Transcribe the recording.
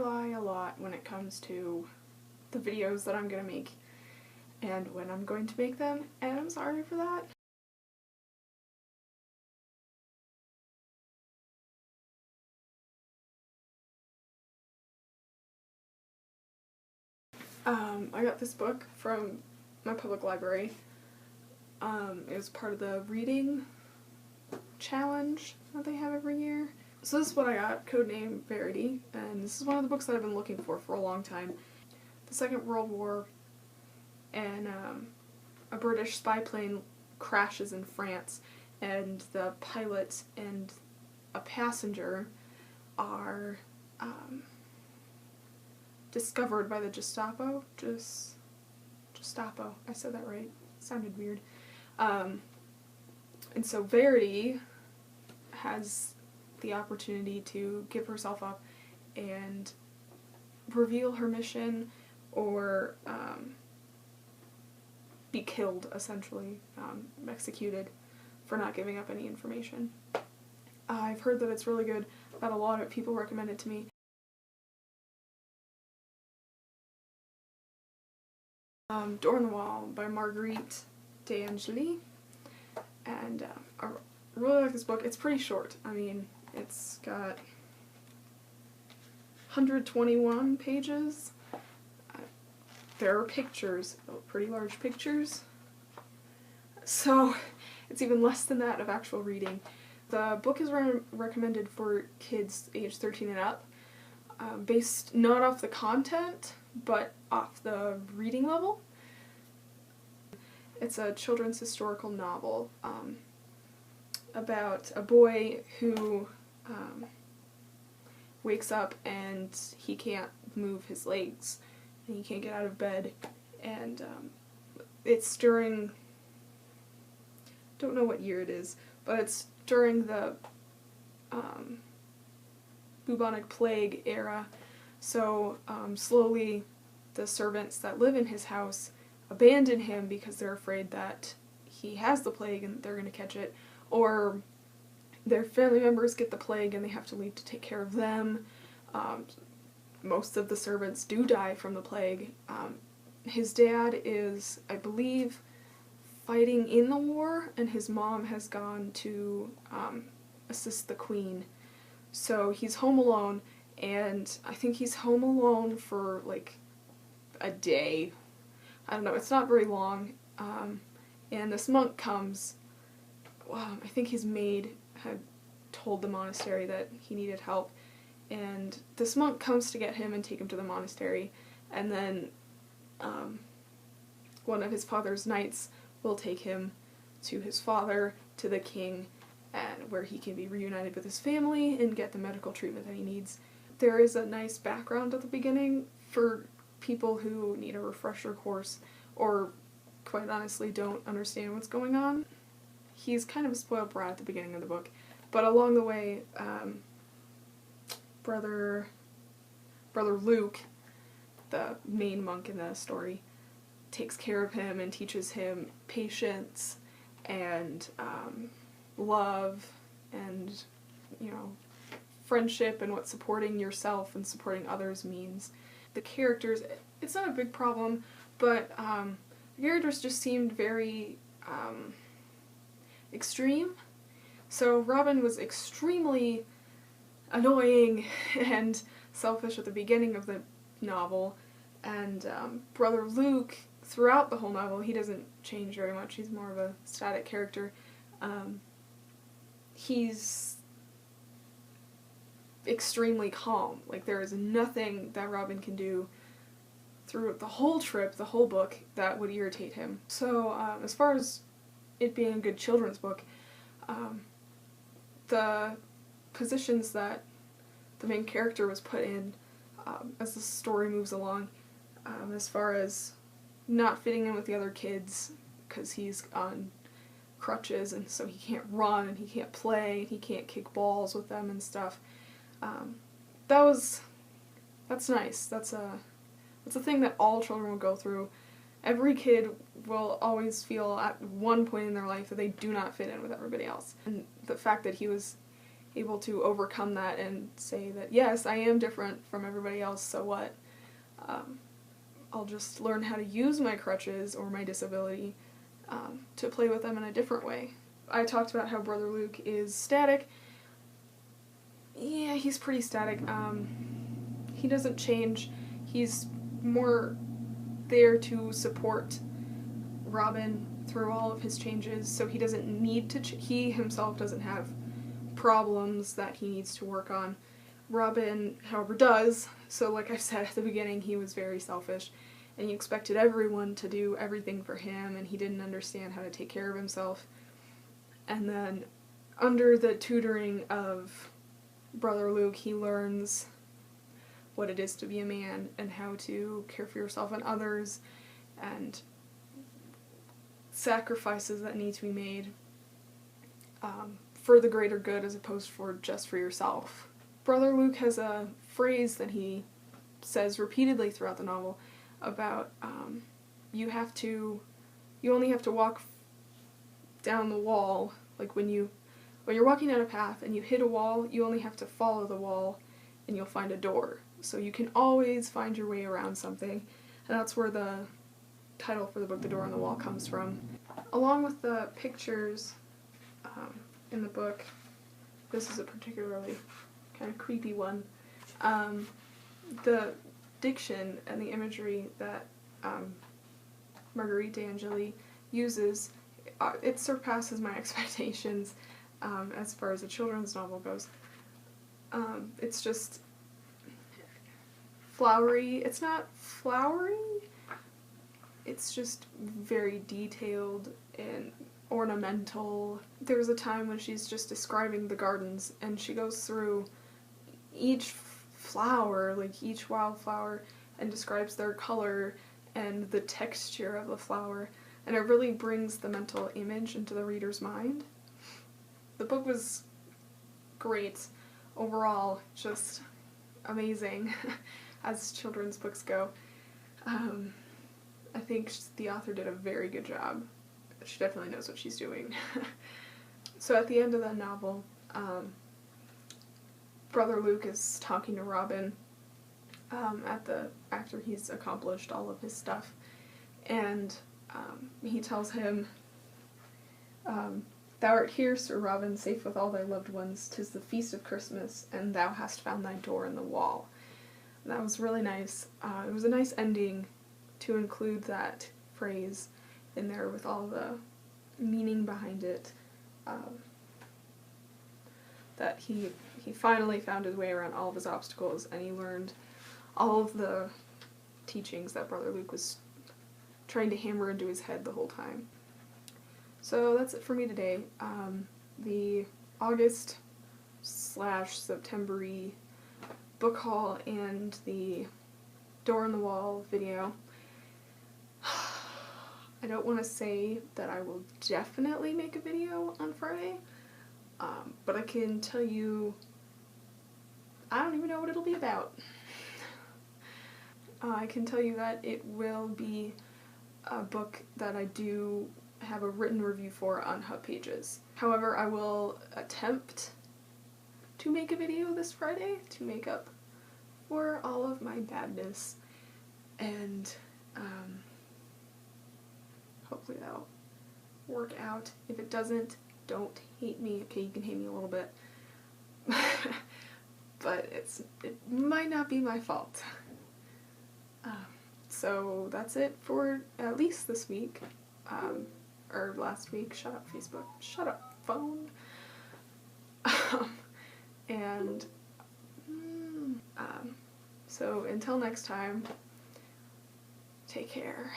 lie a lot when it comes to the videos that I'm gonna make and when I'm going to make them, and I'm sorry for that. I got this book from my public library. It was part of the reading challenge that they have every year. So this is what I got, codename Verity, and this is one of the books that I've been looking for a long time. The Second World War, and a British spy plane crashes in France, and the pilot and a passenger are discovered by the Gestapo. Gestapo, I said that right. It sounded weird. And so Verity has the opportunity to give herself up and reveal her mission, or be killed, essentially, executed for not giving up any information. I've heard that it's really good, that a lot of people recommend it to me. Door on the Wall by Marguerite D'Angeli, and I really like this book. It's pretty short. I mean, it's got 121 pages. There are pictures, pretty large pictures, so it's even less than that of actual reading. The book is recommended for kids age 13 and up, based not off the content, but off the reading level. It's a children's historical novel about a boy who wakes up and he can't move his legs, and he can't get out of bed, and it's during, don't know what year it is, but it's during the bubonic plague era, so slowly the servants that live in his house abandon him because they're afraid that he has the plague and they're going to catch it, or their family members get the plague and they have to leave to take care of them. Most of the servants do die from the plague. His dad is, I believe, fighting in the war, and his mom has gone to assist the queen. So he's home alone, and I think he's home alone for like a day. I don't know, it's not very long. And this monk comes. I think his maid had told the monastery that he needed help, and this monk comes to get him and take him to the monastery, and then one of his father's knights will take him to his father, to the king, and where he can be reunited with his family and get the medical treatment that he needs. There is a nice background at the beginning for people who need a refresher course, or quite honestly don't understand what's going on. He's kind of a spoiled brat at the beginning of the book, but along the way, Brother Luke, the main monk in the story, takes care of him and teaches him patience and love and, you know, friendship and what supporting yourself and supporting others means. The characters, it's not a big problem, but the characters just seemed very extreme. So Robin was extremely annoying and selfish at the beginning of the novel, and Brother Luke, throughout the whole novel, he doesn't change very much. He's more of a static character. He's extremely calm. Like, there is nothing that Robin can do through the whole trip, the whole book, that would irritate him. So, as far as it being a good children's book, the positions that the main character was put in as the story moves along, as far as not fitting in with the other kids because he's on crutches and so he can't run and he can't play and he can't kick balls with them and stuff. That's nice. That's a thing that all children will go through. Every kid will always feel at one point in their life that they do not fit in with everybody else. And the fact that he was able to overcome that and say that, yes, I am different from everybody else, so what? I'll just learn how to use my crutches or my disability to play with them in a different way. I talked about how Brother Luke is static. Yeah, he's pretty static. He doesn't change. He's more there to support Robin through all of his changes, so he doesn't need to he himself doesn't have problems that he needs to work on. Robin, however, does. So like I said at the beginning, he was very selfish, and he expected everyone to do everything for him, and he didn't understand how to take care of himself. And then, under the tutoring of Brother Luke, he learns what it is to be a man, and how to care for yourself and others, and sacrifices that need to be made for the greater good as opposed for just for yourself. Brother Luke has a phrase that he says repeatedly throughout the novel about you only have to walk down the wall, like when you're walking down a path and you hit a wall, you only have to follow the wall and you'll find a door. So you can always find your way around something, and that's where the title for the book, The Door on the Wall, comes from. Along with the pictures in the book, this is a particularly kind of creepy one, the diction and the imagery that Marguerite d'Angely uses, it surpasses my expectations as far as a children's novel goes. It's just flowery. It's not flowery, it's just very detailed and ornamental. There's a time when she's just describing the gardens, and she goes through each flower, like each wildflower, and describes their color and the texture of the flower, and it really brings the mental image into the reader's mind. The book was great overall, just amazing as children's books go. I think the author did a very good job. She definitely knows what she's doing. So at the end of the novel, Brother Luke is talking to Robin after he's accomplished all of his stuff, and he tells him, "Thou art here, Sir Robin, safe with all thy loved ones. 'Tis the feast of Christmas, and thou hast found thy door in the wall." And that was really nice. It was a nice ending to include that phrase in there with all the meaning behind it. That he finally found his way around all of his obstacles, and he learned all of the teachings that Brother Luke was trying to hammer into his head the whole time. So that's it for me today. The August/September-y book haul and the Door on the Wall video. I don't want to say that I will definitely make a video on Friday, but I can tell you I don't even know what it'll be about. I can tell you that it will be a book that I do have a written review for on HubPages. However, I will attempt to make a video this Friday to make up for all of my badness, and hopefully that'll work out. If it doesn't, don't hate me. Okay, you can hate me a little bit, but it might not be my fault. So that's it for at least this week, or last week. Shut up, Facebook. Shut up, phone. So until next time, take care.